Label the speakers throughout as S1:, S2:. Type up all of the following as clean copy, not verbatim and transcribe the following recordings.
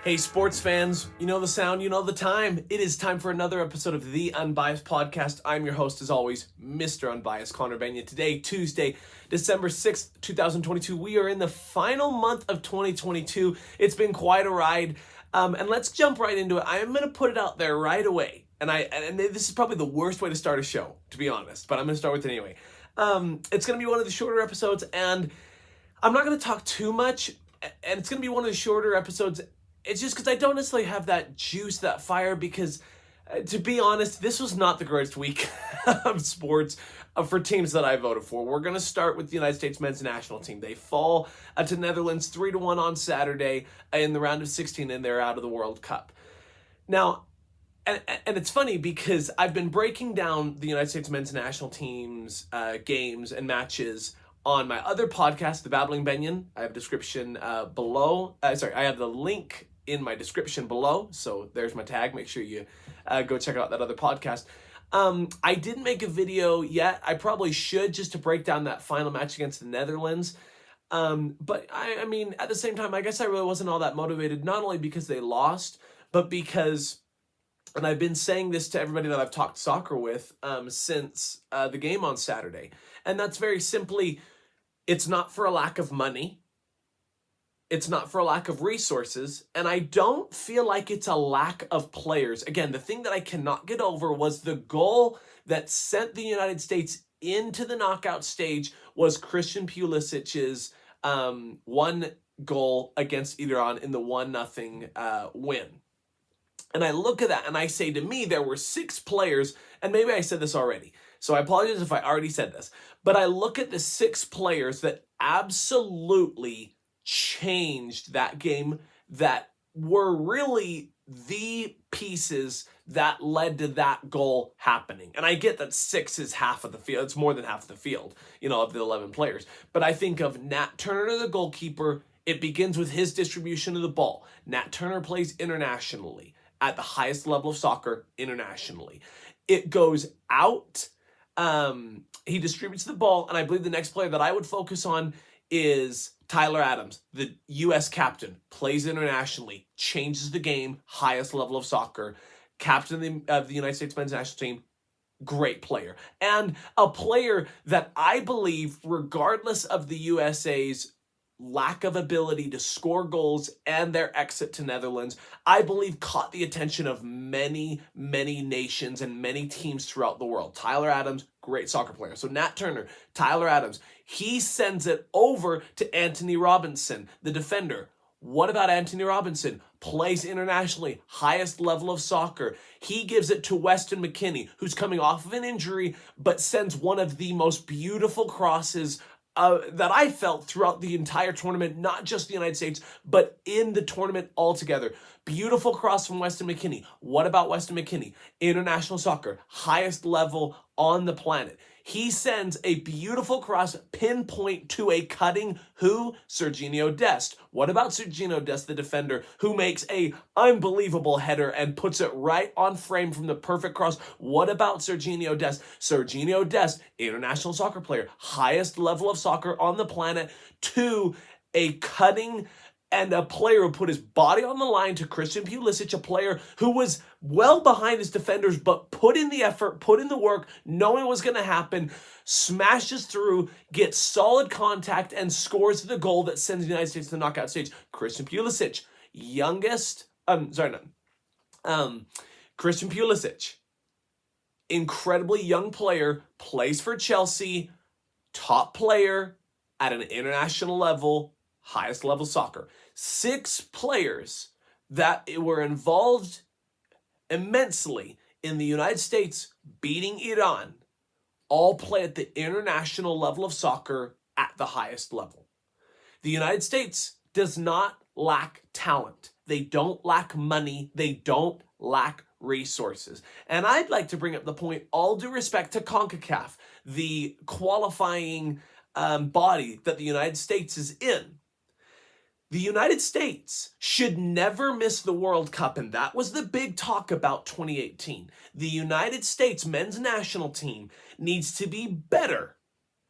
S1: Hey, sports fans, you know the sound, you know the time. It is time for another episode of the Unbiased podcast. I'm your host, as always, Mr. Unbiased, Connor Bennion. Today, Tuesday, December 6th, 2022, we are in the final month of 2022. It's been quite a ride, and let's jump right into it. I am going to put it out there right away, and this is probably the worst way to start a show, to be honest, but I'm going to start with it anyway. It's going to be one of the shorter episodes, and I'm not going to talk too much, and it's going to be one of the shorter episodes. It's just because I don't necessarily have that juice, that fire, because to be honest, this was not the greatest week of sports for teams that I voted for. We're going to start with the United States men's national team. They fall to Netherlands 3-1 on Saturday in the round of 16, and they're out of the World Cup. Now, and it's funny because I've been breaking down the United States men's national team's games and matches on my other podcast, the Babbling Bennion. I have a description below. I have the link in my description below. So there's my tag. Make sure you go check out that other podcast. I didn't make a video yet. I probably should, just to break down that final match against the Netherlands. But I mean, at the same time, I guess I really wasn't all that motivated, not only because they lost, but because, and I've been saying this to everybody that I've talked soccer with since the game on Saturday. And that's very simply, it's not for a lack of money. It's not for a lack of resources, and I don't feel like it's a lack of players. Again, the thing that I cannot get over was the goal that sent the United States into the knockout stage was Christian Pulisic's one goal against Iran in the 1-0 win. And I look at that and I say, to me, there were 6 players, and maybe I said this already, so I apologize if I already said this, but I look at the 6 players that absolutely changed that game, that were really the pieces that led to that goal happening. And I get that 6 is half of the field. It's more than half of the field, of the 11 players. But I think of Nat Turner, the goalkeeper. It begins with his distribution of the ball. Nat Turner plays internationally at the highest level of soccer internationally. It goes out. He distributes the ball. And I believe the next player that I would focus on is Tyler Adams, the U.S. captain, plays internationally, changes the game, highest level of soccer, captain of the United States men's national team, great player. And a player that I believe, regardless of the USA's lack of ability to score goals and their exit to Netherlands, I believe caught the attention of many, many nations and many teams throughout the world. Tyler Adams, great soccer player. So Nat Turner, Tyler Adams, he sends it over to Anthony Robinson, the defender. What about Anthony Robinson? Plays internationally, highest level of soccer. He gives it to Weston McKennie, who's coming off of an injury, but sends one of the most beautiful crosses that I felt throughout the entire tournament, not just the United States, but in the tournament altogether. Beautiful cross from Weston McKennie. What about Weston McKennie? International soccer, highest level on the planet. He sends a beautiful cross, pinpoint to a cutting who? Sergiño Dest. What about Sergiño Dest, the defender, who makes a unbelievable header and puts it right on frame from the perfect cross? What about Sergiño Dest? Sergiño Dest, international soccer player, highest level of soccer on the planet, to a cutting and a player who put his body on the line to Christian Pulisic, a player who was well behind his defenders, but put in the effort, put in the work, knowing what was going to happen, smashes through, gets solid contact, and scores the goal that sends the United States to the knockout stage. Christian Pulisic, Christian Pulisic, incredibly young player, plays for Chelsea, top player at an international level, highest level soccer. 6 players that were involved immensely in the United States beating Iran all play at the international level of soccer at the highest level. The United States does not lack talent. They don't lack money. They don't lack resources. And I'd like to bring up the point, all due respect to CONCACAF, the qualifying body that the United States is in. The United States should never miss the World Cup, and that was the big talk about 2018. The United States men's national team needs to be better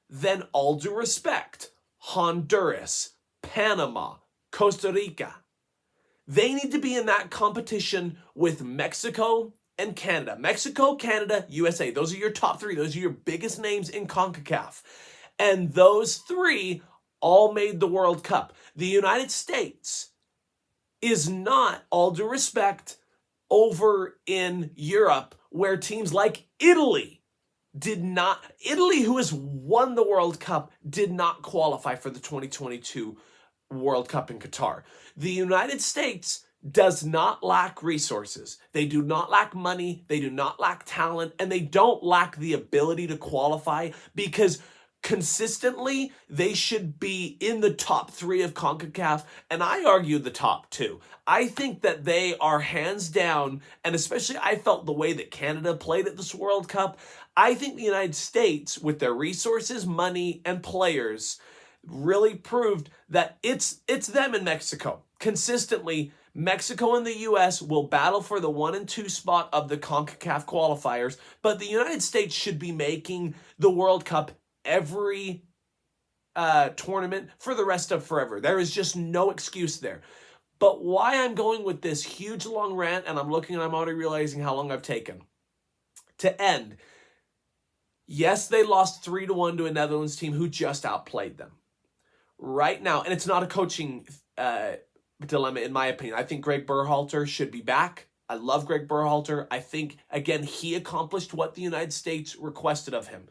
S1: than, all due respect, Honduras, Panama, Costa Rica. They need to be in that competition with Mexico and Canada. Mexico, Canada, USA. Those are your top three. Those are your biggest names in CONCACAF. And those three all made the World Cup. The United States is not, all due respect, over in Europe where teams like Italy Italy, who has won the World Cup, did not qualify for the 2022 World Cup in Qatar. The United States does not lack resources. They do not lack money. They do not lack talent. And they don't lack the ability to qualify because consistently they should be in the top three of CONCACAF. And I argue the top two. I think that they are hands down, and especially I felt the way that Canada played at this World Cup. I think the United States, with their resources, money, and players, really proved that it's them in Mexico. Consistently, Mexico and the U.S. will battle for the 1 and 2 spot of the CONCACAF qualifiers, but the United States should be making the World Cup every tournament for the rest of forever. There is just no excuse there. But why I'm going with this huge long rant, and I'm already realizing how long I've taken, to end, yes, they lost 3-1 to a Netherlands team who just outplayed them. Right now, and it's not a coaching dilemma in my opinion. I think Greg Berhalter should be back. I love Greg Berhalter. I think, again, he accomplished what the United States requested of him.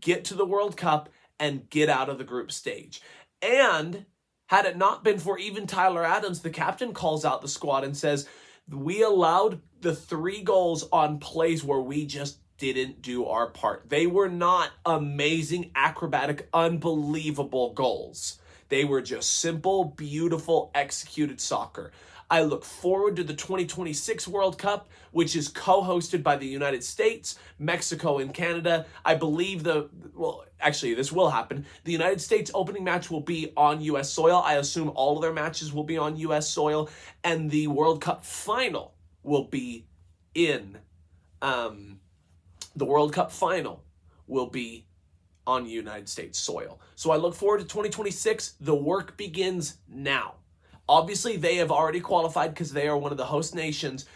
S1: Get to the World Cup and get out of the group stage. And had it not been for even Tyler Adams, the captain calls out the squad and says, we allowed the 3 goals on plays where we just didn't do our part. They were not amazing, acrobatic, unbelievable goals. They were just simple, beautiful, executed soccer. I look forward to the 2026 World Cup, which is co-hosted by the United States, Mexico, and Canada. I believe this will happen. The United States opening match will be on U.S. soil. I assume all of their matches will be on U.S. soil, and the World Cup final will be in the World Cup final will be on United States soil. So I look forward to 2026. The work begins now. Obviously, they have already qualified because they are one of the host nations,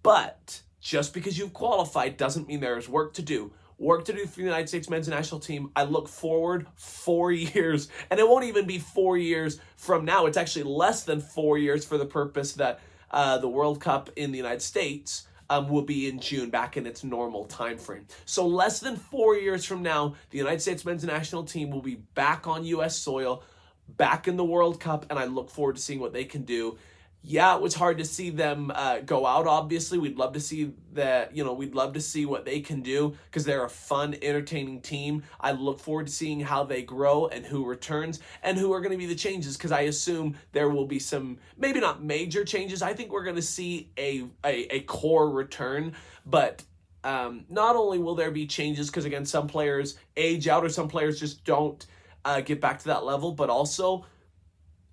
S1: but just because you've qualified doesn't mean there is work to do. Work to do for the United States men's national team. I look forward 4 years, and it won't even be 4 years from now. It's actually less than 4 years for the purpose that the World Cup in the United States will be in June, back in its normal time frame. So less than 4 years from now, the United States men's national team will be back on U.S. soil, back in the World Cup, and I look forward to seeing what they can do. Yeah, it was hard to see them go out, obviously. We'd love to see that, we'd love to see what they can do because they're a fun, entertaining team. I look forward to seeing how they grow and who returns and who are going to be the changes, because I assume there will be some, maybe not major changes. I think we're going to see a core return, but not only will there be changes because, again, some players age out or some players just don't get back to that level, but also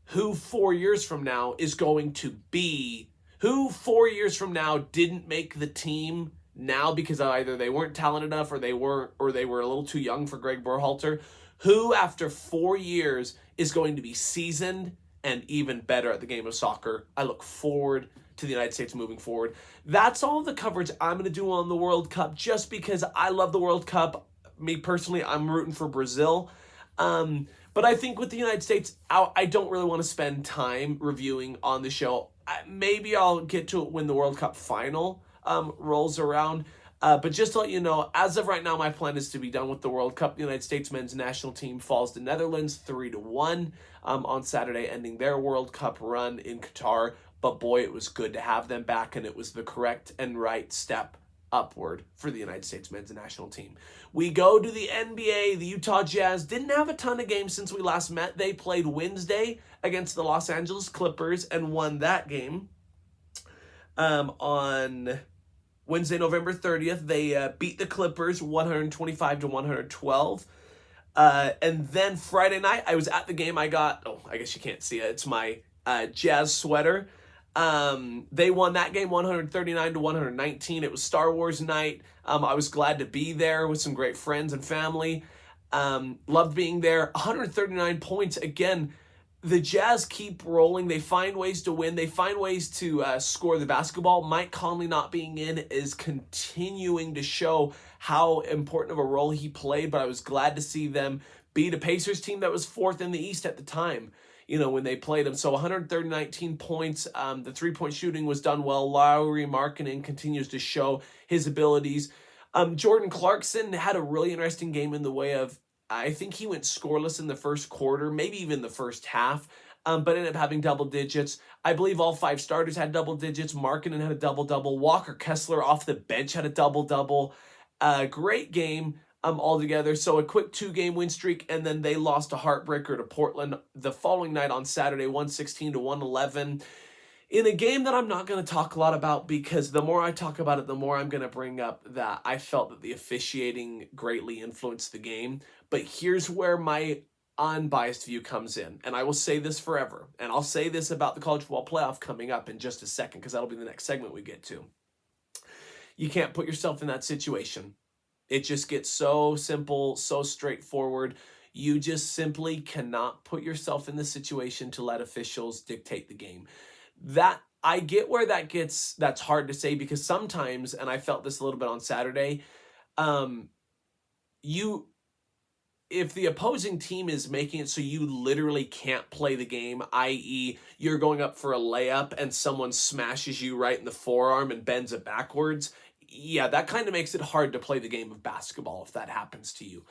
S1: who 4 years from now is going to be, who 4 years from now didn't make the team now because either they weren't talented enough or they were a little too young for Greg Berhalter, who after 4 years is going to be seasoned and even better at the game of soccer. I look forward to the United States moving forward. That's all the coverage I'm going to do on the World Cup just because I love the World Cup. Me personally, I'm rooting for Brazil. But I think with the United States, I don't really want to spend time reviewing on the show. Maybe I'll get to it when the World Cup final rolls around. But just to let you know, as of right now, my plan is to be done with the World Cup. The United States men's national team falls to Netherlands 3-1 on Saturday, ending their World Cup run in Qatar. But boy, it was good to have them back, and it was the correct and right step upward for the United States men's national team. We go to the NBA. The Utah Jazz didn't have a ton of games since we last met. They played Wednesday against the Los Angeles Clippers and won that game. On Wednesday, November 30th, they beat the Clippers 125-112. And then Friday night, I was at the game. I guess you can't see it. It's my Jazz sweater. They won that game 139-119. It was Star Wars night. I was glad to be there with some great friends and family. Loved being there. 139 points. Again, the Jazz keep rolling. They find ways to win. They find ways to score the basketball. Mike Conley not being in is continuing to show how important of a role he played, but I was glad to see them beat a Pacers team that was fourth in the East at the time, when they played them. So 119 points. The three-point shooting was done well. Lauri Markkanen continues to show his abilities. Jordan Clarkson had a really interesting game in the way of, I think he went scoreless in the first quarter, maybe even the first half, but ended up having double digits. I believe all 5 starters had double digits. Markkanen had a double-double. Walker Kessler off the bench had a double-double. Great game altogether. So a quick 2-game win streak, and then they lost a heartbreaker to Portland the following night on Saturday, 116-111. In a game that I'm not going to talk a lot about, because the more I talk about it, the more I'm going to bring up that I felt that the officiating greatly influenced the game. But here's where my unbiased view comes in. And I will say this forever. And I'll say this about the college football playoff coming up in just a second, because that'll be the next segment we get to. You can't put yourself in that situation. It just gets so simple, so straightforward. You just simply cannot put yourself in the situation to let officials dictate the game. That I get where that's hard to say, because sometimes, and I felt this a little bit on Saturday, if the opposing team is making it so you literally can't play the game, i.e. you're going up for a layup and someone smashes you right in the forearm and bends it backwards, yeah, that kind of makes it hard to play the game of basketball if that happens to you.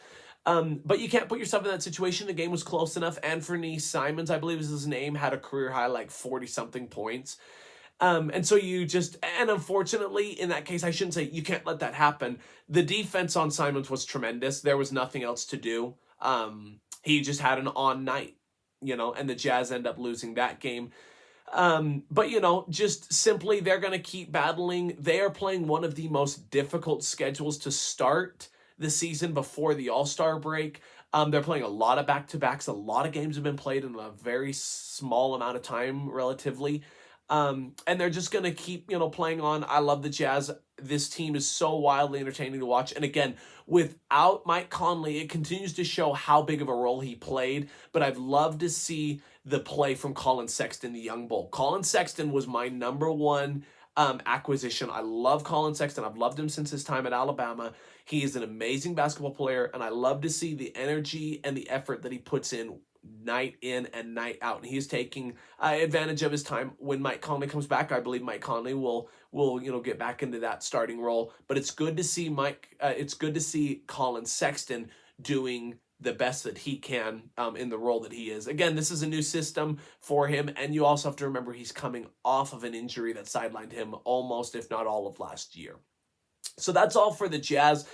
S1: But you can't put yourself in that situation. The game was close enough. Anthony Simons, I believe is his name, had a career high, like 40-something points. And so and unfortunately, in that case, I shouldn't say you can't let that happen. The defense on Simons was tremendous. There was nothing else to do. He just had an on night, and the Jazz end up losing that game. But, just simply they're going to keep battling. They are playing one of the most difficult schedules to start the season before the All-Star break. They're playing a lot of back-to-backs. A lot of games have been played in a very small amount of time, relatively. And they're just going to keep, playing on. I love the Jazz. This team is so wildly entertaining to watch. And again, without Mike Conley, it continues to show how big of a role he played. But I've loved to see the play from Colin Sexton, the young bull. Colin Sexton was my number one acquisition. I love Colin Sexton. I've loved him since his time at Alabama. He is an amazing basketball player, and I love to see the energy and the effort that he puts in and night out. And he's taking advantage of his time. When Mike Conley comes back, I believe Mike Conley will get back into that starting role. But it's good to see it's good to see Colin Sexton doing the best that he can in the role that he is. Again, this is a new system for him, and you also have to remember he's coming off of an injury that sidelined him almost, if not all of last year. So that's all for the Jazz.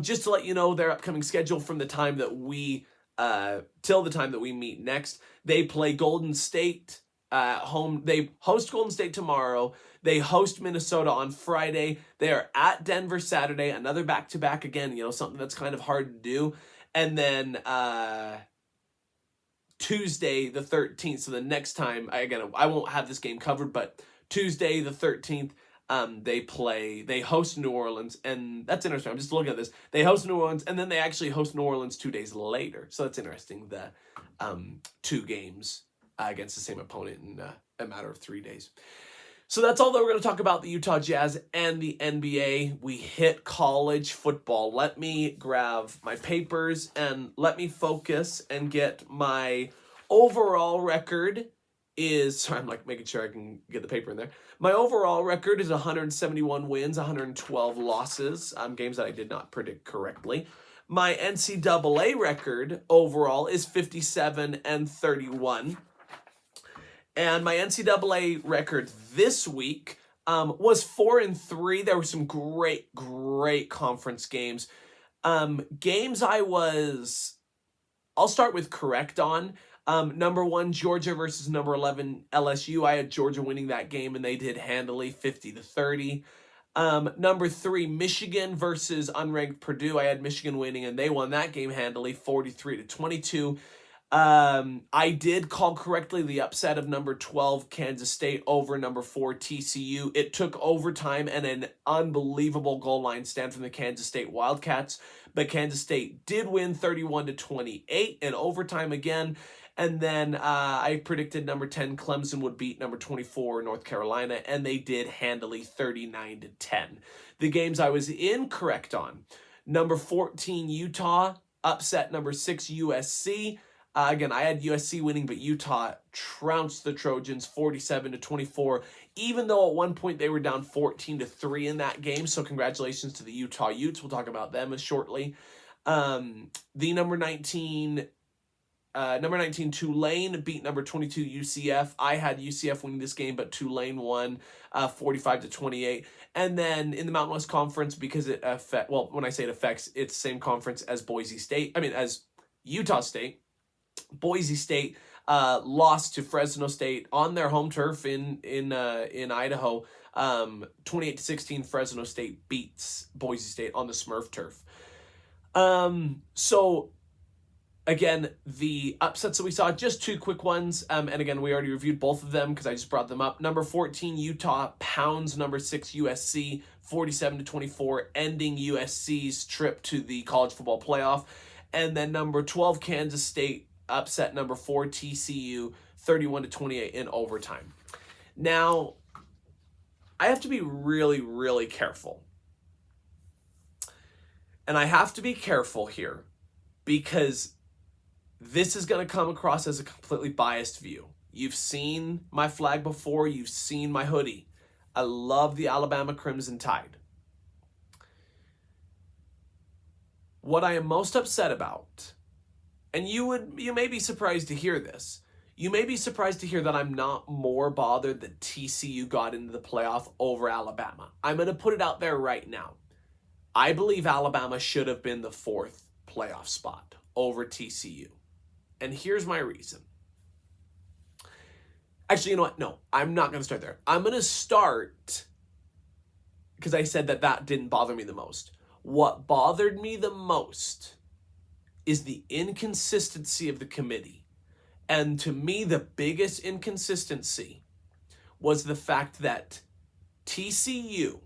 S1: Just to let you know their upcoming schedule from the time that we till the time that we meet next. They play Golden State at home. They host Golden State tomorrow. They host Minnesota on Friday. They are at Denver Saturday. Another back-to-back again, something that's kind of hard to do. And then Tuesday the 13th. So the next time, I won't have this game covered, but Tuesday the 13th, they host New Orleans, and that's interesting. I'm just looking at this. They host New Orleans, and then they actually host New Orleans 2 days later. So that's interesting. The 2 games against the same opponent in a matter of 3 days. So that's all that we're going to talk about the Utah Jazz and the NBA. We hit college football. Let me grab my papers and let me focus and get my overall record sorry, I'm making sure I can get the paper in there. My overall record is 171 wins, 112 losses, games that I did not predict correctly. My NCAA record overall is 57-31. And my NCAA record this week was 4-3. There were some great conference games. Games I'll start with correct on. Number 1, Georgia versus number 11, LSU. I had Georgia winning that game, and they did handily, 50-30. Number 3, Michigan versus unranked Purdue. I had Michigan winning, and they won that game handily, 43-22. I did call correctly the upset of number 12, Kansas State, over number 4, TCU. It took overtime and an unbelievable goal line stand from the Kansas State Wildcats, but Kansas State did win 31-28 in overtime again. And then I predicted number 10 Clemson would beat number 24 North Carolina, and they did handily 39-10. The games I was incorrect on: number 14 Utah upset number 6 USC. Again, I had USC winning, but Utah trounced the Trojans 47-24, even though at one point they were down 14-3 in that game. So congratulations to the Utah Utes. We'll talk about them shortly. The number 19 Tulane beat number 22 UCF. I had UCF winning this game, but Tulane won 45-28. And then in the Mountain West Conference, because it when I say it affects, it's the same conference as as Utah State. Boise State lost to Fresno State on their home turf in Idaho. 28-16. Fresno State beats Boise State on the Smurf turf. So again, the upsets that we saw, just two quick ones. And again, we already reviewed both of them because I just brought them up. Number 14 Utah pounds number 6 USC 47-24, ending USC's trip to the college football playoff. And then number 12 Kansas State upset number 4 TCU 31-28 in overtime. Now, I have to be really, really careful. And I have to be careful here because this is going to come across as a completely biased view. You've seen my flag before. You've seen my hoodie. I love the Alabama Crimson Tide. What I am most upset about, and you may be surprised to hear this. You may be surprised to hear that I'm not more bothered that TCU got into the playoff over Alabama. I'm going to put it out there right now. I believe Alabama should have been the 4th playoff spot over TCU. And here's my reason. Actually, you know what? No, I'm not going to start there. I'm going to start because I said that didn't bother me the most. What bothered me the most is the inconsistency of the committee. And to me, the biggest inconsistency was the fact that TCU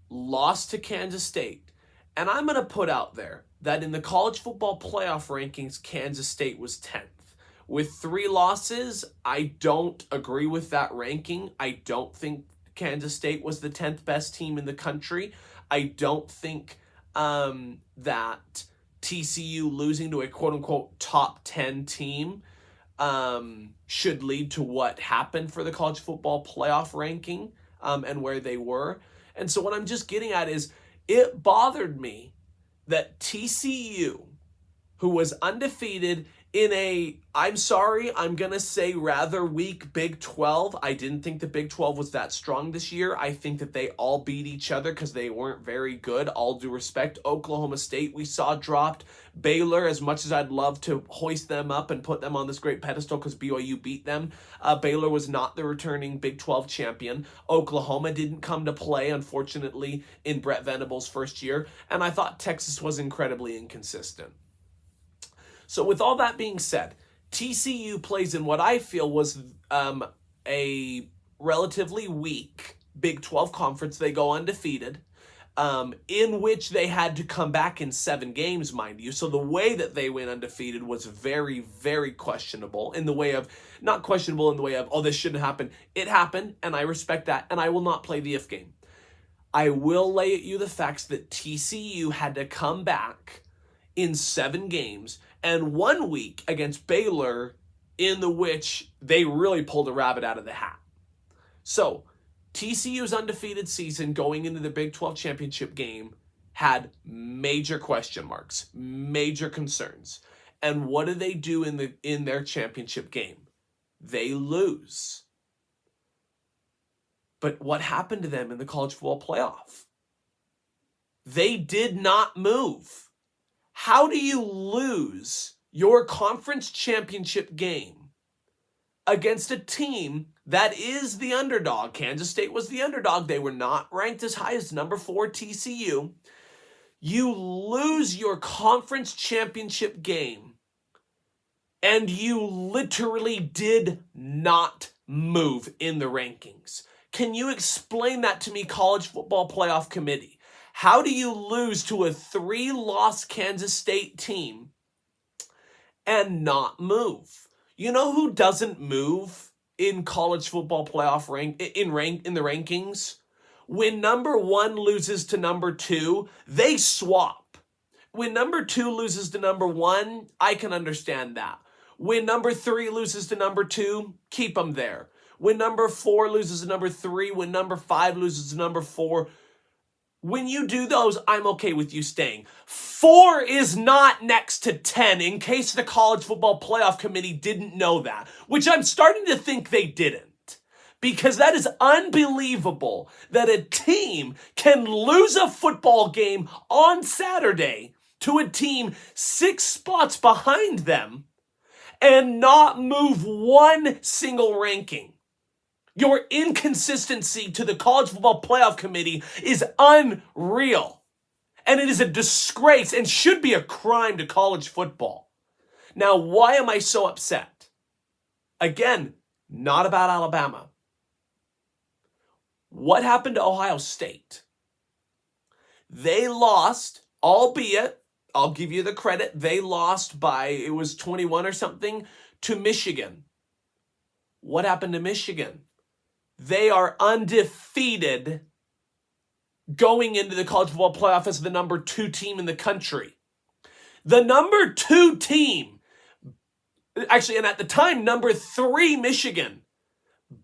S1: lost to Kansas State. And I'm going to put out there that in the college football playoff rankings, Kansas State was 10th. With 3 losses, I don't agree with that ranking. I don't think Kansas State was the 10th best team in the country. I don't think that TCU losing to a quote-unquote top 10 team should lead to what happened for the college football playoff ranking and where they were. And so what I'm just getting at is it bothered me that TCU, who was undefeated in a, I'm sorry, I'm going to say rather weak Big 12. I didn't think the Big 12 was that strong this year. I think that they all beat each other because they weren't very good. All due respect, Oklahoma State we saw dropped. Baylor, as much as I'd love to hoist them up and put them on this great pedestal because BYU beat them, Baylor was not the returning Big 12 champion. Oklahoma didn't come to play, unfortunately, in Brett Venables' first year. And I thought Texas was incredibly inconsistent. So with all that being said, TCU plays in what I feel was a relatively weak Big 12 conference. They go undefeated, in which they had to come back in 7 games, mind you. So the way that they went undefeated was very, very questionable in the way of, not questionable in the way of, oh, this shouldn't happen. It happened, and I respect that, and I will not play the if game. I will lay at you the facts that TCU had to come back in 7 games and 1 week against Baylor in the which they really pulled a rabbit out of the hat. So TCU's undefeated season going into the Big 12 championship game had major question marks, major concerns. And what do they do in their championship game? They lose. But what happened to them in the college football playoff? They did not move. How do you lose your conference championship game against a team that is the underdog? Kansas State was the underdog. They were not ranked as high as number 4 TCU. You lose your conference championship game, and you literally did not move in the rankings. Can you explain that to me, College Football Playoff Committee? How do you lose to a 3-loss Kansas State team and not move? You know who doesn't move in college football playoff in the rankings? When number 1 loses to number 2, they swap. When number 2 loses to number 1, I can understand that. When number 3 loses to number 2, keep them there. When number 4 loses to number 3, when number 5 loses to number 4, when you do those, I'm okay with you staying. 4 is not next to 10, in case the College Football Playoff Committee didn't know that, which I'm starting to think they didn't. Because that is unbelievable that a team can lose a football game on Saturday to a team 6 spots behind them and not move one single ranking. Your inconsistency to the College Football Playoff Committee is unreal. And it is a disgrace and should be a crime to college football. Now, why am I so upset? Again, not about Alabama. What happened to Ohio State? They lost, albeit, I'll give you the credit, they lost by, it was 21 or something, to Michigan. What happened to Michigan? They are undefeated going into the college football playoff as the number 2 team in the country. The number 2 team, actually, and at the time, number 3 Michigan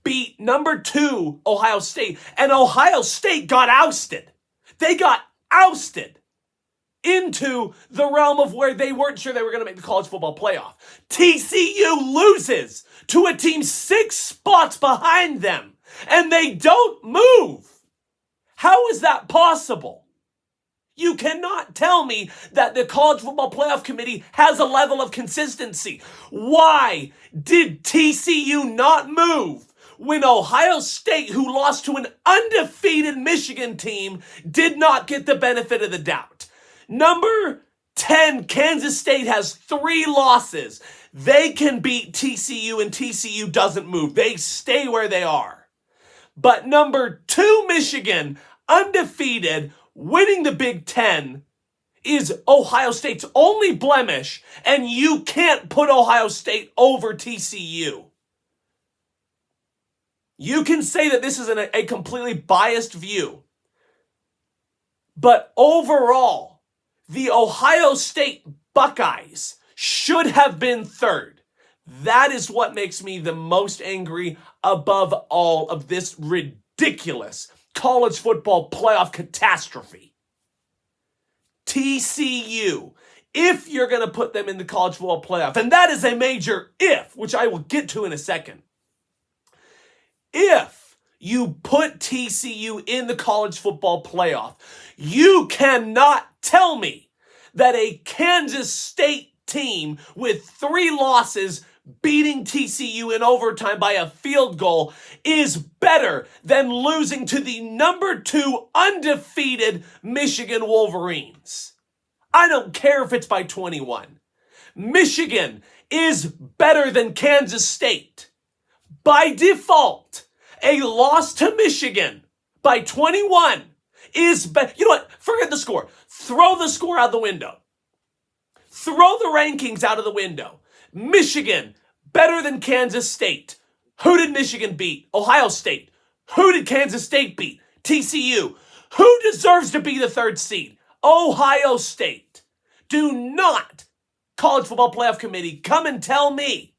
S1: beat number 2 Ohio State, and Ohio State got ousted. They got ousted into the realm of where they weren't sure they were going to make the college football playoff. TCU loses to a team 6 spots behind them. And they don't move. How is that possible? You cannot tell me that the College Football Playoff Committee has a level of consistency. Why did TCU not move when Ohio State, who lost to an undefeated Michigan team, did not get the benefit of the doubt? Number 10, Kansas State has 3 losses. They can beat TCU and TCU doesn't move. They stay where they are. But number 2, Michigan, undefeated, winning the Big Ten, is Ohio State's only blemish, and you can't put Ohio State over TCU. You can say that this is a completely biased view, but overall, the Ohio State Buckeyes should have been 3rd. That is what makes me the most angry above all of this ridiculous college football playoff catastrophe. TCU, if you're going to put them in the college football playoff, and that is a major if, which I will get to in a second. If you put TCU in the college football playoff, you cannot tell me that a Kansas State team with 3 losses beating TCU in overtime by a field goal is better than losing to the number 2 undefeated Michigan Wolverines. I don't care if it's by 21. Michigan is better than Kansas State. By default, a loss to Michigan by 21 is better. You know what? Forget the score. Throw the score out the window. Throw the rankings out of the window. Michigan, better than Kansas State. Who did Michigan beat? Ohio State. Who did Kansas State beat? TCU. Who deserves to be the 3rd seed? Ohio State. Do not, College Football Playoff Committee, come and tell me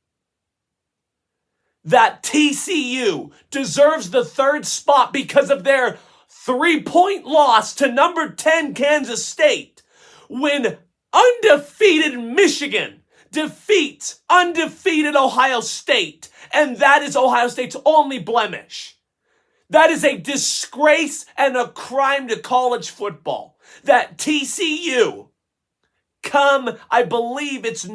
S1: that TCU deserves the 3rd spot because of their 3-point loss to number 10 Kansas State when undefeated Michigan defeats undefeated Ohio State, and that is Ohio State's only blemish. That is a disgrace and a crime to college football. That TCU, come, I believe is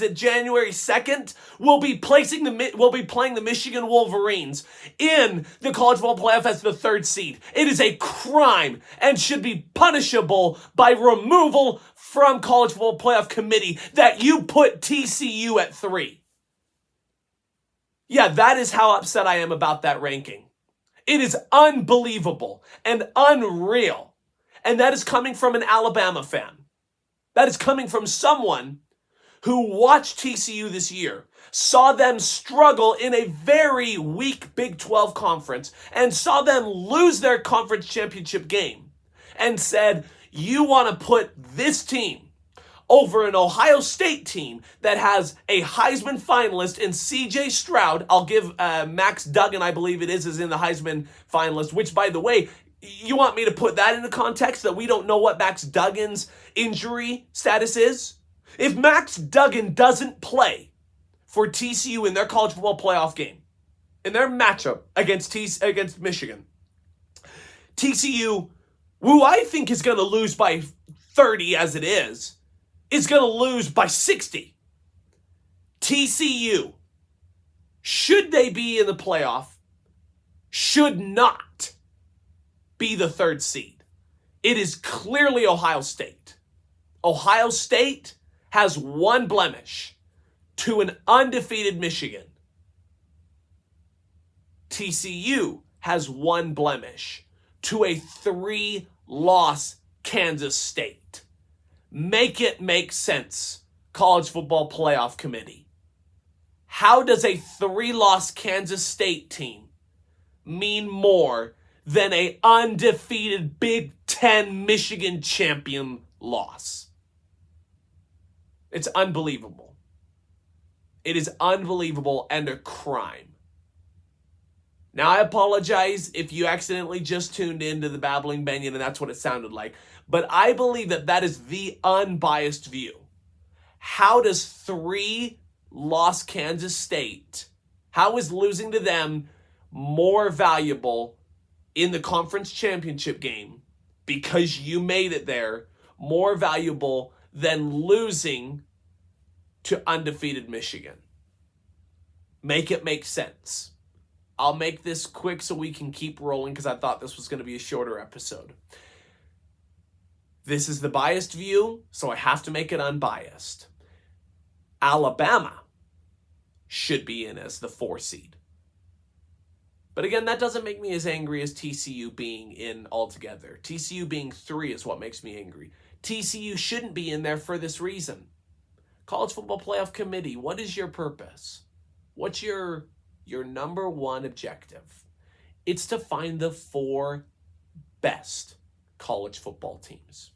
S1: it January 2nd, will be playing the Michigan Wolverines in the college football playoff as the 3rd seed. It is a crime and should be punishable by removal from College Football Playoff Committee that you put TCU at 3. Yeah, that is how upset I am about that ranking. It is unbelievable and unreal. And that is coming from an Alabama fan. That is coming from someone who watched TCU this year, saw them struggle in a very weak Big 12 conference, and saw them lose their conference championship game, and said, you want to put this team over an Ohio State team that has a Heisman finalist in C.J. Stroud. I'll give Max Duggan, I believe it is in the Heisman finalist, which, by the way, you want me to put that into context, that we don't know what Max Duggan's injury status is? If Max Duggan doesn't play for TCU in their college football playoff game, in their matchup against Michigan, TCU, who I think is going to lose by 30 as it is going to lose by 60. TCU, should they be in the playoff, should not be the third seed. It is clearly Ohio State. Ohio State has one blemish to an undefeated Michigan. TCU has one blemish to a 3-loss Kansas State. Make it make sense, College Football Playoff Committee. How does a 3-loss Kansas State team mean more than an undefeated Big Ten Michigan champion loss? It's unbelievable. It is unbelievable and a crime. Now, I apologize if you accidentally just tuned into the Babbling Bennion and that's what it sounded like. But I believe that that is the unbiased view. How does 3-loss Kansas State, how is losing to them more valuable in the conference championship game, because you made it there, more valuable than losing to undefeated Michigan? Make it make sense. I'll make this quick so we can keep rolling because I thought this was going to be a shorter episode. This is the biased view, so I have to make it unbiased. Alabama should be in as the 4 seed. But again, that doesn't make me as angry as TCU being in altogether. TCU being 3 is what makes me angry. TCU shouldn't be in there for this reason. College Football Playoff Committee, what is your purpose? What's your number one objective? It's to find the 4 best college football teams.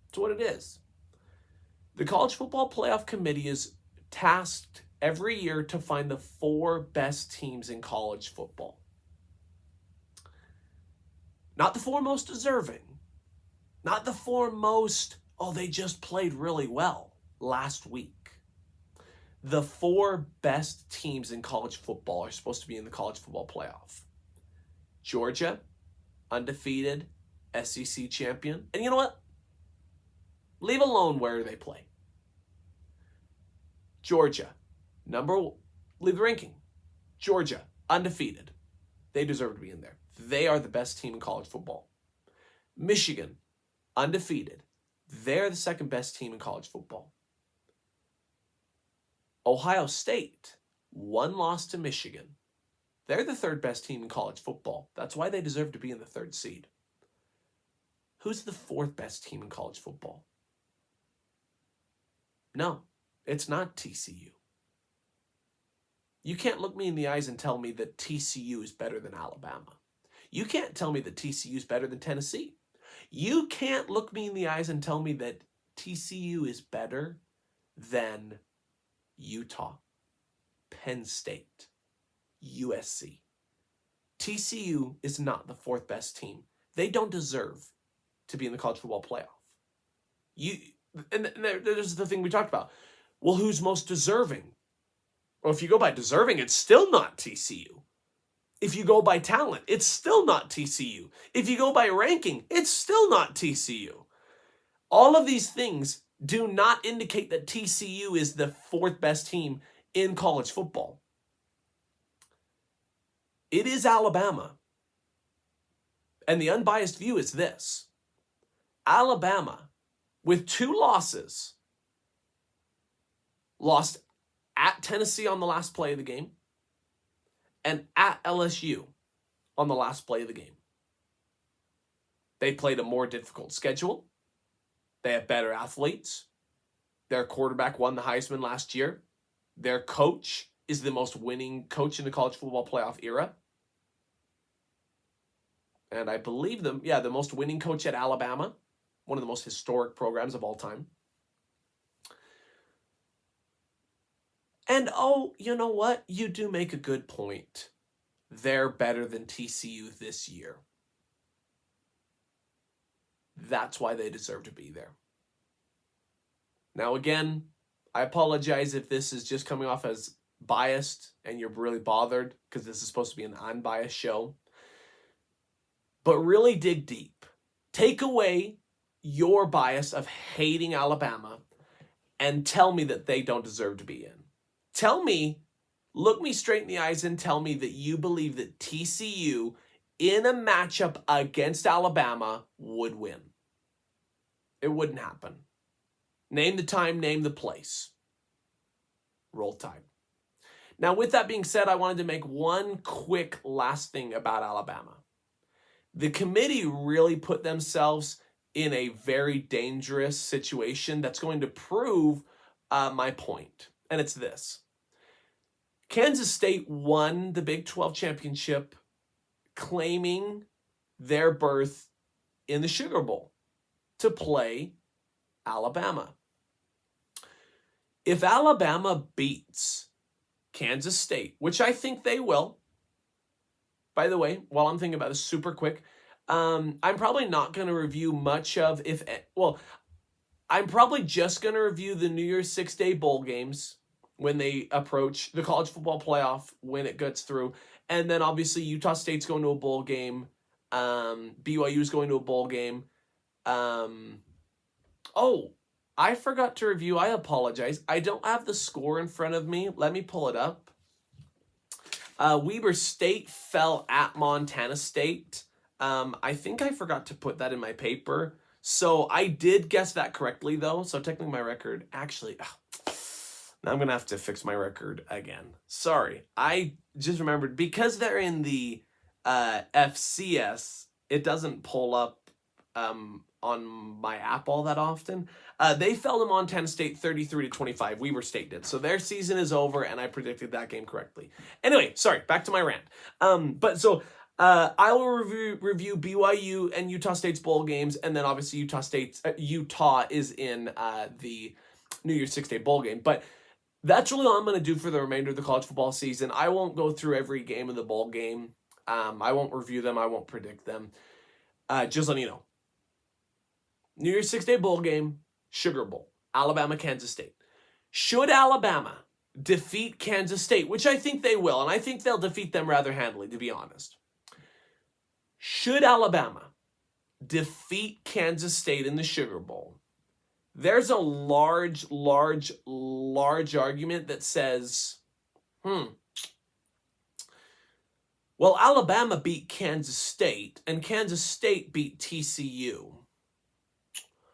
S1: That's what it is. The College Football Playoff Committee is tasked every year to find the 4 best teams in college football. Not the 4 most deserving. Not the 4 most, they just played really well last week. The 4 best teams in college football are supposed to be in the College Football Playoff. Georgia, undefeated, SEC champion. And you know what? Leave alone where they play. Georgia, leave the ranking. Georgia, undefeated. They deserve to be in there. They are the best team in college football. Michigan, undefeated. They're the second best team in college football. Ohio State, 1 loss to Michigan. They're the 3rd best team in college football. That's why they deserve to be in the 3rd seed. Who's the 4th best team in college football? No, it's not TCU. You can't look me in the eyes and tell me that TCU is better than Alabama. You can't tell me that TCU is better than Tennessee. You can't look me in the eyes and tell me that TCU is better than Utah, Penn State, USC. TCU is not the 4th best team. They don't deserve to be in the college football playoff. There's the thing we talked about. Well, who's most deserving? Well, if you go by deserving, it's still not TCU. If you go by talent, it's still not TCU. If you go by ranking, it's still not TCU. All of these things do not indicate that TCU is the 4th best team in college football. It is Alabama. And the unbiased view is this. Alabama, with 2 losses, lost at Tennessee on the last play of the game and at LSU on the last play of the game. They played a more difficult schedule. They have better athletes. Their quarterback won the Heisman last year. Their coach is the most winning coach in the college football playoff era. And I believe the most winning coach at Alabama, one of the most historic programs of all time. And you know what? You do make a good point. They're better than TCU this year. That's why they deserve to be there. Now, again, I apologize if this is just coming off as biased and you're really bothered, because this is supposed to be an unbiased show. But really dig deep. Take away your bias of hating Alabama and tell me that they don't deserve to be in. Look me straight in the eyes and tell me that you believe that TCU in a matchup against Alabama would win. It wouldn't happen. Name the time, name the place. Roll Tide. Now, with that being said, I wanted to make one quick last thing about Alabama. The committee really put themselves in a very dangerous situation that's going to prove my point. And it's this. Kansas State won the Big 12 championship claiming their berth in the Sugar Bowl to play Alabama. If Alabama beats Kansas State, which I think they will, by the way, while I'm thinking about this super quick, I'm probably not going to review much of, I'm probably just going to review the New Year's 6-day bowl games when they approach the college football playoff, when it gets through. And then obviously Utah State's going to a bowl game. BYU's going to a bowl game. I forgot to review. I apologize. I don't have the score in front of me. Let me pull it up. Weber State fell at Montana State. I think I forgot to put that in my paper. So I did guess that correctly, though. So technically my record, actually, now I'm going to have to fix my record again. Sorry. I just remembered, because they're in the FCS, it doesn't pull up on my app all that often. They fell to Montana State 33-25. Weber State did. So their season is over, and I predicted that game correctly. Anyway, sorry, back to my rant. I will review BYU and Utah State's bowl games, and then obviously Utah is in the New Year's 6-day bowl game. But that's really all I'm going to do for the remainder of the college football season. I won't go through every game of the bowl game. I won't review them. I won't predict them. Just letting you know. New Year's 6-day bowl game, Sugar Bowl, Alabama, Kansas State. Should Alabama defeat Kansas State, which I think they will, and I think they'll defeat them rather handily, to be honest. Should Alabama defeat Kansas State in the Sugar Bowl, there's a large argument that says, well, Alabama beat Kansas State, and Kansas State beat TCU.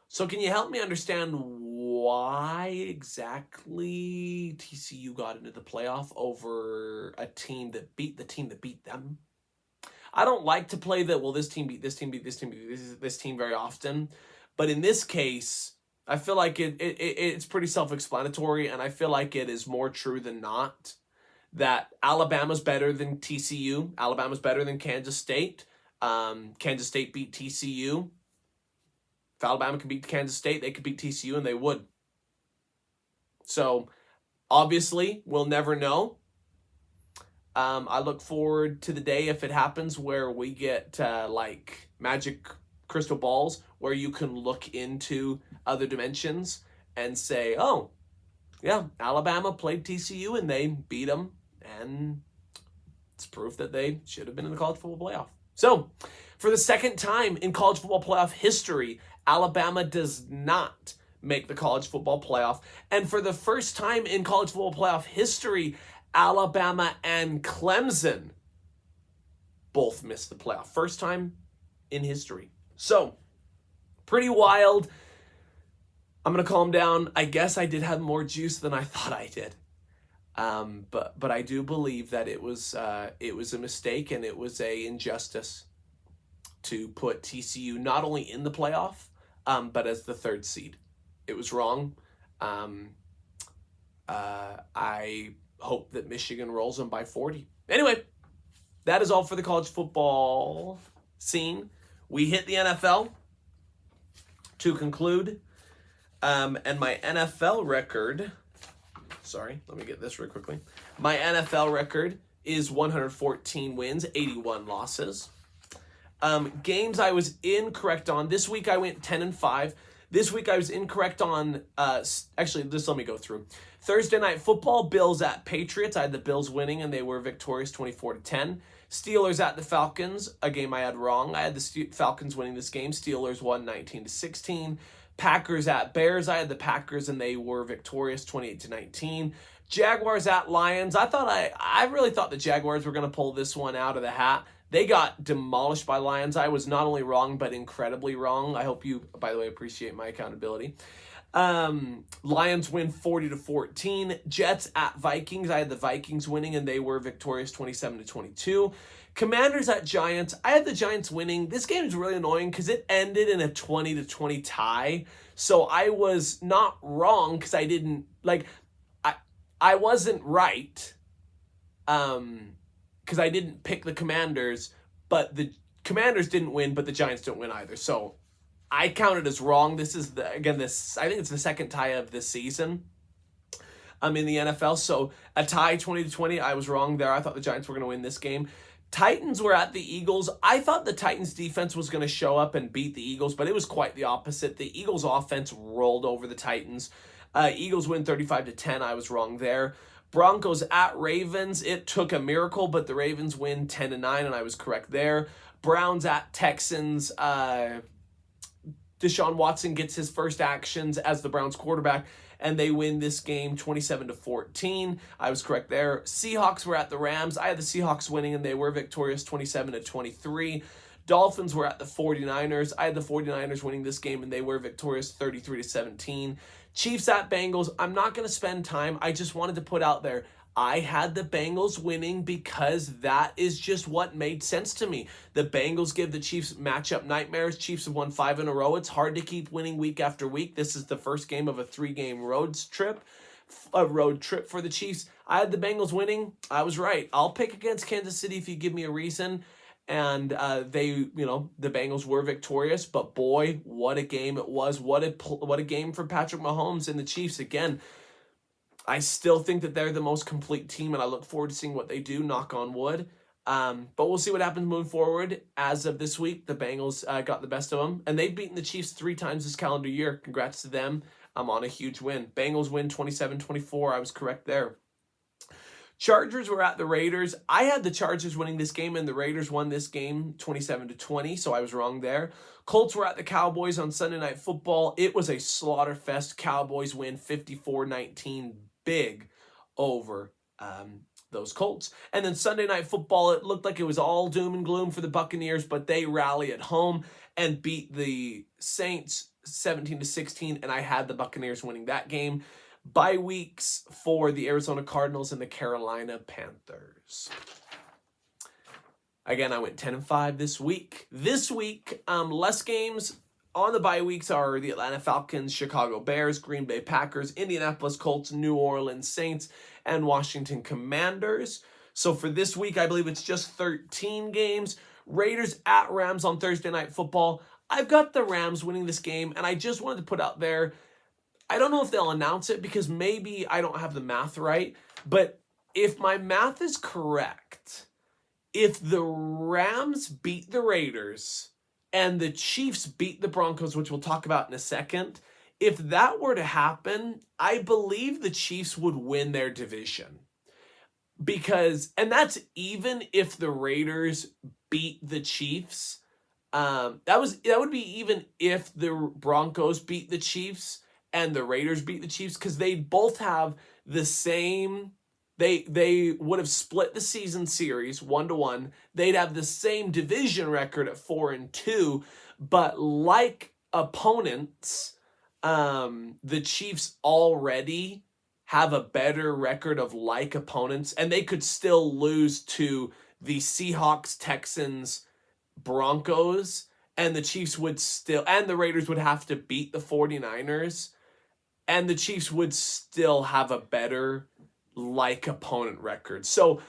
S1: So can you help me understand why exactly TCU got into the playoff over a team that beat the team that beat them? I don't like to play that, well, this team beat this team, beat this team, beat this team very often. But in this case, I feel like it's pretty self-explanatory, and I feel like it is more true than not that Alabama's better than TCU. Alabama's better than Kansas State. Kansas State beat TCU. If Alabama can beat Kansas State, they could beat TCU, and they would. So, obviously, we'll never know. I look forward to the day, if it happens, where we get like magic crystal balls where you can look into other dimensions and say, oh, yeah, Alabama played TCU and they beat them, and it's proof that they should have been in the college football playoff. So, for the second time in college football playoff history, Alabama does not make the college football playoff. And for the first time in college football playoff history, Alabama and Clemson both missed the playoff. First time in history. So, pretty wild. I'm going to calm down. I guess I did have more juice than I thought I did. But I do believe that it was a mistake, and it was a injustice to put TCU not only in the playoff, but as the third seed. It was wrong. I hope that Michigan rolls them by 40. Anyway, that is all for the college football scene. We hit the NFL to conclude. And my NFL record, let me get this real quickly. My NFL record is 114 wins, 81 losses. Games I was incorrect on. This week I went 10-5. This week I was incorrect on, let me go through. Thursday Night Football, Bills at Patriots. I had the Bills winning, and they were victorious 24-10. Steelers at the Falcons, a game I had wrong. I had the Falcons winning this game. Steelers won 19-16. Packers at Bears. I had the Packers, and they were victorious 28-19. Jaguars at Lions. I really thought the Jaguars were going to pull this one out of the hat. They got demolished by Lions. I was not only wrong, but incredibly wrong. I hope you, by the way, appreciate my accountability. Lions win 40-14. Jets at Vikings. I had the Vikings winning, and they were victorious 27-22. Commanders at Giants. I had the Giants winning. This game is really annoying because it ended in a 20-20 tie. So I was not wrong because I didn't, I wasn't right. Because I didn't pick the Commanders, but the Commanders didn't win, but the Giants didn't win either. So I counted as wrong. This is, I think it's the second tie of this season in the NFL. So a tie 20-20, I was wrong there. I thought the Giants were going to win this game. Titans were at the Eagles. I thought the Titans defense was going to show up and beat the Eagles, but it was quite the opposite. The Eagles offense rolled over the Titans. Eagles win 35-10. I was wrong there. Broncos at Ravens. It took a miracle, but the Ravens win 10-9, and I was correct there. Browns at Texans. Deshaun Watson gets his first actions as the Browns quarterback, and they win this game 27-14. I was correct there. Seahawks were at the Rams. I had the Seahawks winning, and they were victorious 27-23. Dolphins were at the 49ers. I had the 49ers winning this game, and they were victorious 33-17. Chiefs at Bengals. I'm not going to spend time. I just wanted to put out there, I had the Bengals winning because that is just what made sense to me. The Bengals give the Chiefs matchup nightmares. Chiefs have won 5 in a row. It's hard to keep winning week after week. This is the first game of a 3-game road trip for the Chiefs. I had the Bengals winning. I was right. I'll pick against Kansas City if you give me a reason. And the Bengals were victorious, but boy, what a game it was. What a game for Patrick Mahomes and the Chiefs. Again, I still think that they're the most complete team, and I look forward to seeing what they do, knock on wood. But we'll see what happens moving forward. As of this week, the Bengals got the best of them, and they've beaten the Chiefs 3 times this calendar year. Congrats to them. I'm on a huge win. Bengals win 27-24. I was correct there. Chargers were at the Raiders. I had the Chargers winning this game, and the Raiders won this game 27-20, so I was wrong there. Colts were at the Cowboys on Sunday Night Football. It was a slaughter fest. Cowboys win 54-19, big over those Colts. And then Sunday Night Football, it looked like it was all doom and gloom for the Buccaneers, but they rally at home and beat the Saints 17-16, and I had the Buccaneers winning that game. Bye weeks for the Arizona Cardinals and the Carolina Panthers. Again, I went 10-5 this week. This week, less games on the bye weeks are the Atlanta Falcons, Chicago Bears, Green Bay Packers, Indianapolis Colts, New Orleans Saints, and Washington Commanders. So for this week, I believe it's just 13 games. Raiders at Rams on Thursday Night Football. I've got the Rams winning this game, and I just wanted to put out there, I don't know if they'll announce it because maybe I don't have the math right, but if my math is correct, if the Rams beat the Raiders and the Chiefs beat the Broncos, which we'll talk about in a second, if that were to happen, I believe the Chiefs would win their division. And that's even if the Raiders beat the Chiefs. That would be even if the Broncos beat the Chiefs and the Raiders beat the Chiefs, because they both have the same, they would have split the season series 1-1. They'd have the same division record at 4-2, but like opponents, the Chiefs already have a better record of like opponents, and they could still lose to the Seahawks, Texans, Broncos, and the Chiefs would still, and the Raiders would have to beat the 49ers. and the Chiefs would still have a better like opponent record. So,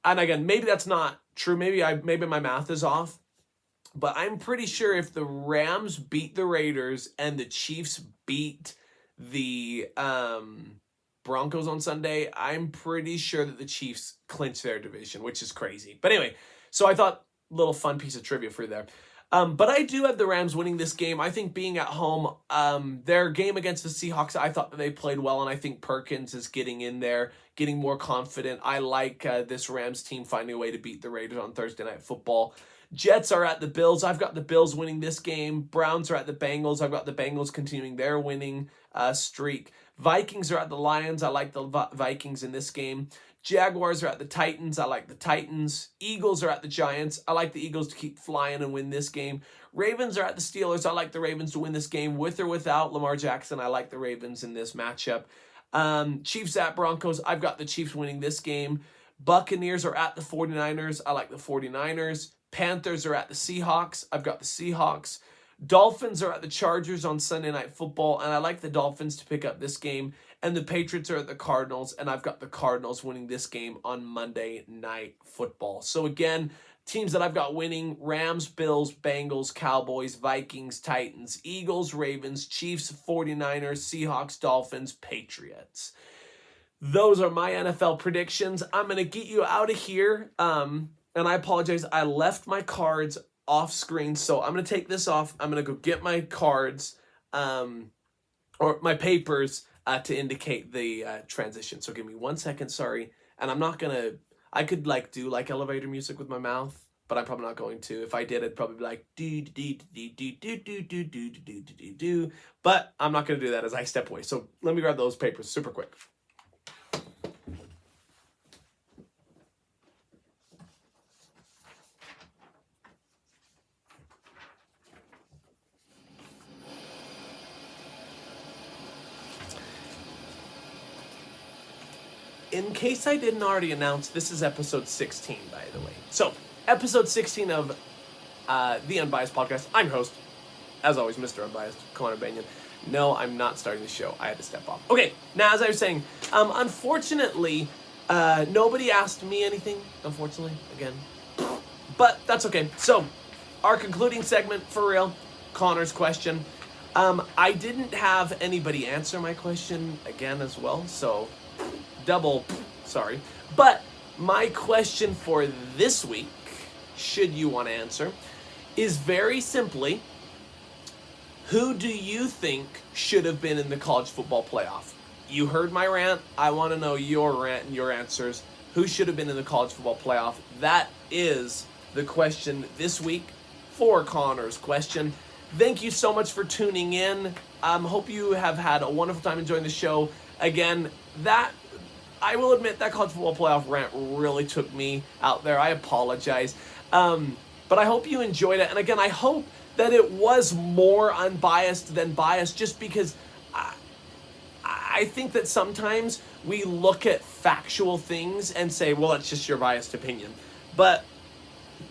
S1: and again, maybe that's not true. Maybe my math is off. But I'm pretty sure if the Rams beat the Raiders and the Chiefs beat the Broncos on Sunday, I'm pretty sure that the Chiefs clinch their division, which is crazy. But anyway, so I thought little fun piece of trivia for you there. But I do have the Rams winning this game. I think being at home, their game against the Seahawks, I thought that they played well, and I think Perkins is getting in there, getting more confident. I like this Rams team finding a way to beat the Raiders on Thursday Night Football. Jets are at the Bills. I've got the Bills winning this game. Browns are at the Bengals. I've got the Bengals continuing their winning streak. Vikings are at the Lions. I like the Vikings in this game. Jaguars are at the Titans. I like the Titans. Eagles are at the Giants. I like the Eagles to keep flying and win this game. Ravens are at the Steelers. I like the Ravens to win this game with or without Lamar Jackson. I like the Ravens in this matchup. Chiefs at Broncos. I've got the Chiefs winning this game. Buccaneers are at the 49ers. I like the 49ers. Panthers are at the Seahawks. I've got the Seahawks. Dolphins are at the Chargers on Sunday Night Football, and I like the Dolphins to pick up this game. And the Patriots are at the Cardinals, and I've got the Cardinals winning this game on Monday Night Football. So again, teams that I've got winning: Rams, Bills, Bengals, Cowboys, Vikings, Titans, Eagles, Ravens, Chiefs, 49ers, Seahawks, Dolphins, Patriots. Those are my NFL predictions. I'm going to get you out of here. And I apologize, I left my cards off screen, so I'm going to take this off. I'm going to go get my cards, or my papers, to indicate the transition. So give me 1 second, sorry. And I'm not going to, I could do elevator music with my mouth, but I'm probably not going to. If I did, I'd probably be like, do. But I'm not going to do that as I step away. So let me grab those papers super quick. In case I didn't already announce, this is episode 16, by the way. So, episode 16 of the Unbiased podcast. I'm your host, as always, Mr. Unbiased, Connor Bennion. No, I'm not starting the show. I had to step off. Okay, now as I was saying, unfortunately, nobody asked me anything, unfortunately, again. But that's okay. So, our concluding segment, for real, Connor's question. I didn't have anybody answer my question again as well, so double, sorry. But my question for this week, should you want to answer, is very simply, who do you think should have been in the college football playoff? You heard my rant. I want to know your rant and your answers. Who should have been in the college football playoff? That is the question this week for Connor's question. Thank you so much for tuning in. Hope you have had a wonderful time enjoying the show. Again, I will admit that college football playoff rant really took me out there. I apologize. But I hope you enjoyed it. And again, I hope that it was more unbiased than biased, just because I think that sometimes we look at factual things and say, well, it's just your biased opinion. But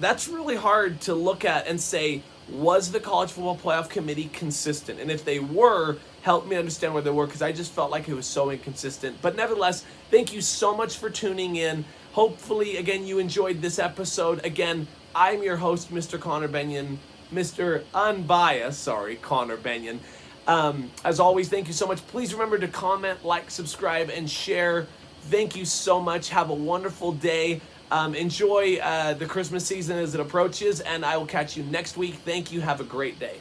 S1: that's really hard to look at and say, was the college football playoff committee consistent? And if they were, help me understand where they were, because I just felt like it was so inconsistent. But nevertheless, thank you so much for tuning in. Hopefully, again, you enjoyed this episode. Again, I'm your host, Mr. Connor Bennion, Mr. Unbiased, Connor Bennion. As always, thank you so much. Please remember to comment, like, subscribe, and share. Thank you so much. Have a wonderful day. Enjoy the Christmas season as it approaches, and I will catch you next week. Thank you. Have a great day.